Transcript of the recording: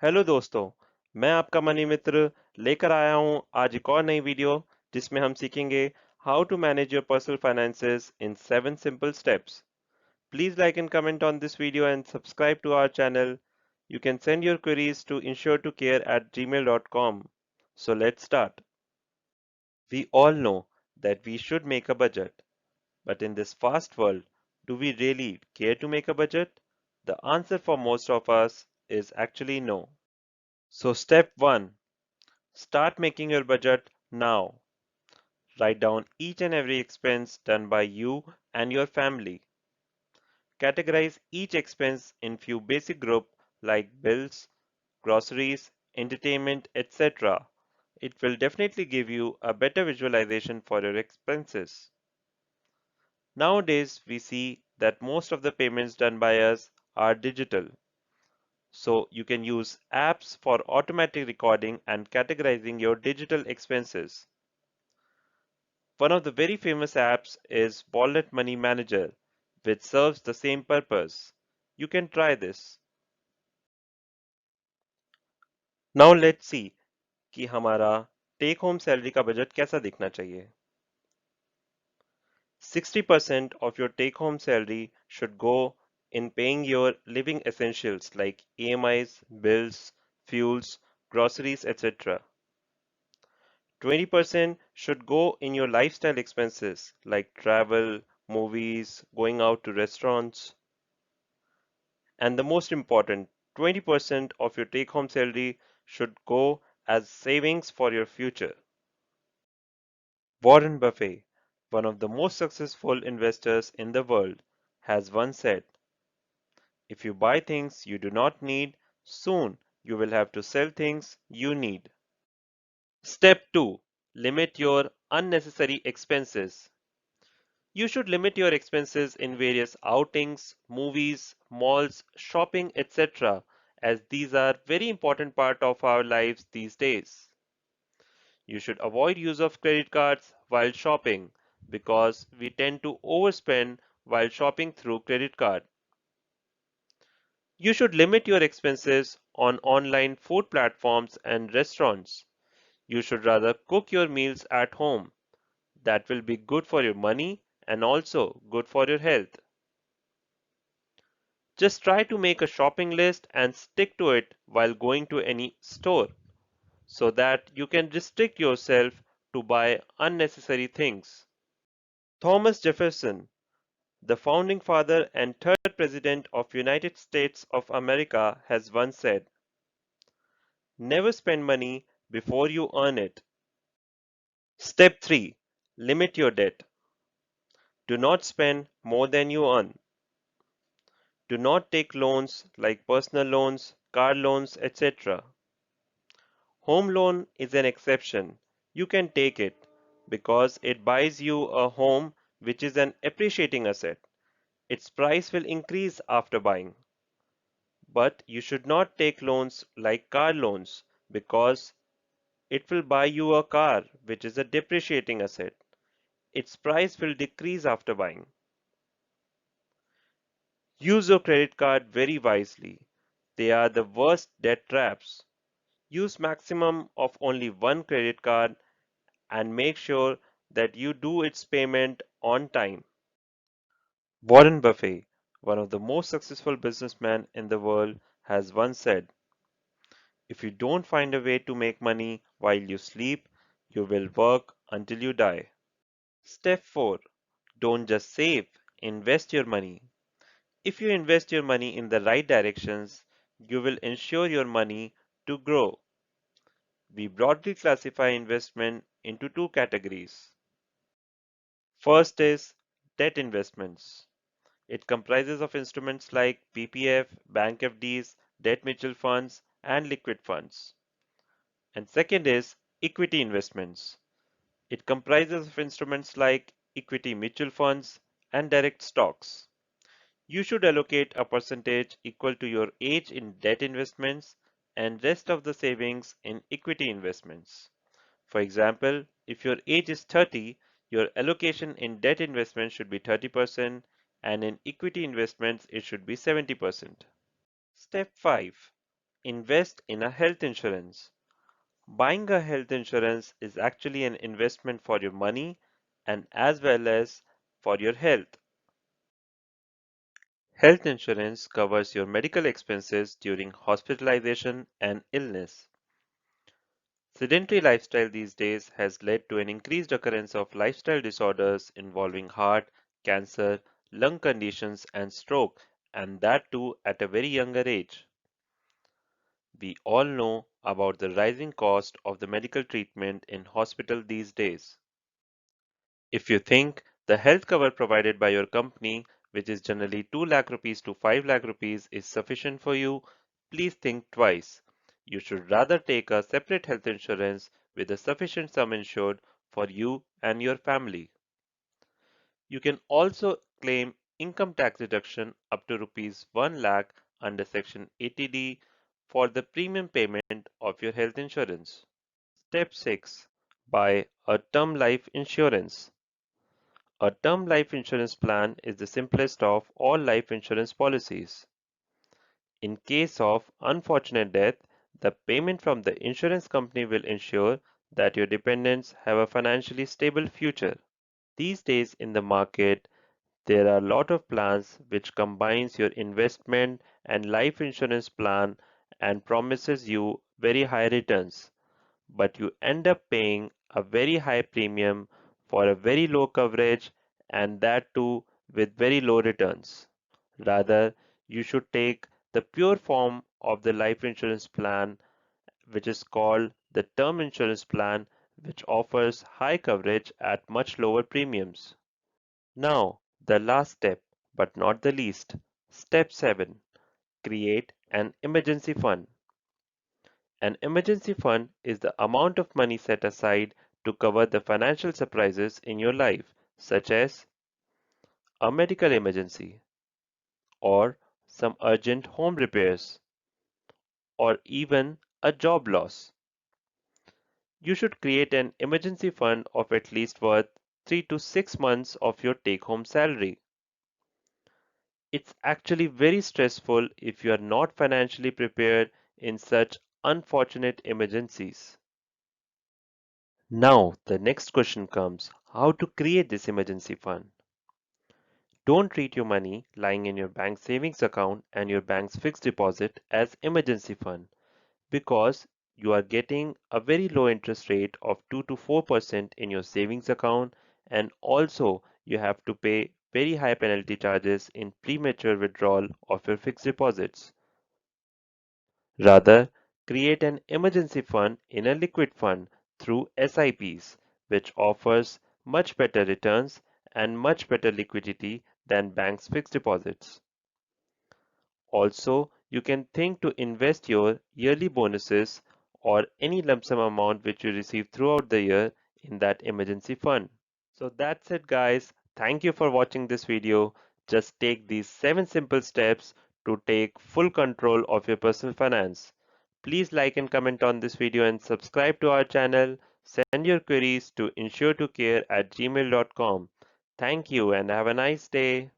Hello दोस्तों। मैं आपका मनी मित्र लेकर आया हूं आज एक और नई वीडियो जिसमें हम सीखेंगे how to manage your personal finances in 7 simple steps. Please like and comment on this video and subscribe to our channel. You can send your queries to insuretocare@gmail.com. So let's start. We all know that we should make a budget, but in this fast world, do we really care to make a budget? The answer for most of us is actually no. So step 1. Start making your budget now. Write down each and every expense done by you and your family. Categorize each expense in few basic groups like bills, groceries, entertainment, etc. It will definitely give you a better visualization for your expenses. Nowadays, we see that most of the payments done by us are digital. So you can use apps for automatic recording and categorizing your digital expenses. One of the very famous apps is Wallet Money Manager, which serves the same purpose. You can try this. Now let's see कि हमारा take home salary का budget कैसा दिखना चाहिए. 60% of your take home salary should go in paying your living essentials like EMIs, bills, fuels, groceries, etc. 20% should go in your lifestyle expenses like travel, movies, going out to restaurants. And the most important, 20% of your take home salary should go as savings for your future. Warren Buffett, one of the most successful investors in the world, has once said, if you buy things you do not need, soon you will have to sell things you need. Step 2. Limit your unnecessary expenses. You should limit your expenses in various outings, movies, malls, shopping, etc., as these are very important part of our lives these days. You should avoid use of credit cards while shopping because we tend to overspend while shopping through credit card. You should limit your expenses on online food platforms and restaurants. You should rather cook your meals at home. That will be good for your money and also good for your health. Just try to make a shopping list and stick to it while going to any store so that you can restrict yourself to buy unnecessary things. Thomas Jefferson, the founding father and third president of United States of America, has once said, never spend money before you earn it. Step 3. Limit your debt. Do not spend more than you earn. Do not take loans like personal loans, car loans, etc. Home loan is an exception. You can take it because it buys you a home which is an appreciating asset. Its price will increase after buying. But you should not take loans like car loans because it will buy you a car which is a depreciating asset. Its price will decrease after buying. Use your credit card very wisely. They are the worst debt traps. Use maximum of only one credit card and make sure that you do its payment on time. Warren Buffett, one of the most successful businessmen in the world, has once said, if you don't find a way to make money while you sleep, you will work until you die. Step 4. Don't just save, invest your money. If you invest your money in the right directions, you will ensure your money to grow. We broadly classify investment into two categories. First is debt investments. It comprises of instruments like PPF, bank FDs, debt mutual funds, and liquid funds. And second is equity investments. It comprises of instruments like equity mutual funds and direct stocks. You should allocate a percentage equal to your age in debt investments and rest of the savings in equity investments. For example, if your age is 30, your allocation in debt investments should be 30% and in equity investments it should be 70%. Step 5. Invest in a health insurance. Buying a health insurance is actually an investment for your money and as well as for your health. Health insurance covers your medical expenses during hospitalization and illness. Sedentary lifestyle these days has led to an increased occurrence of lifestyle disorders involving heart, cancer, lung conditions, and stroke, and that too at a very younger age. We all know about the rising cost of the medical treatment in hospital these days. If you think the health cover provided by your company, which is generally 2 lakh rupees to 5 lakh rupees, is sufficient for you, please think twice. You should rather take a separate health insurance with a sufficient sum insured for you and your family. You can also claim income tax deduction up to rupees 1 lakh under Section 80D for the premium payment of your health insurance. Step 6. Buy a term life insurance. A term life insurance plan is the simplest of all life insurance policies. In case of unfortunate death, the payment from the insurance company will ensure that your dependents have a financially stable future. These days in the market, there are a lot of plans which combines your investment and life insurance plan and promises you very high returns, but you end up paying a very high premium for a very low coverage and that too with very low returns. Rather, you should take the pure form of the life insurance plan, which is called the term insurance plan, which offers high coverage at much lower premiums. Now, the last step, but not the least. Step 7. Create an emergency fund. An emergency fund is the amount of money set aside to cover the financial surprises in your life, such as a medical emergency, or some urgent home repairs, or even a job loss. You should create an emergency fund of at least worth 3 to 6 months of your take home salary. It's actually very stressful if you are not financially prepared in such unfortunate emergencies. Now, the next question comes how to create this emergency fund. Don't treat your money lying in your bank savings account and your bank's fixed deposit as emergency fund because you are getting a very low interest rate of 2 to 4% in your savings account and also you have to pay very high penalty charges in premature withdrawal of your fixed deposits. Rather, create an emergency fund in a liquid fund through SIPs, which offers much better returns and much better liquidity than banks' fixed deposits. Also, you can think to invest your yearly bonuses or any lump sum amount which you receive throughout the year in that emergency fund. So that's it guys. Thank you for watching this video. Just take these 7 simple steps to take full control of your personal finance. Please like and comment on this video and subscribe to our channel. Send your queries to insuretocare@gmail.com. Thank you and have a nice day.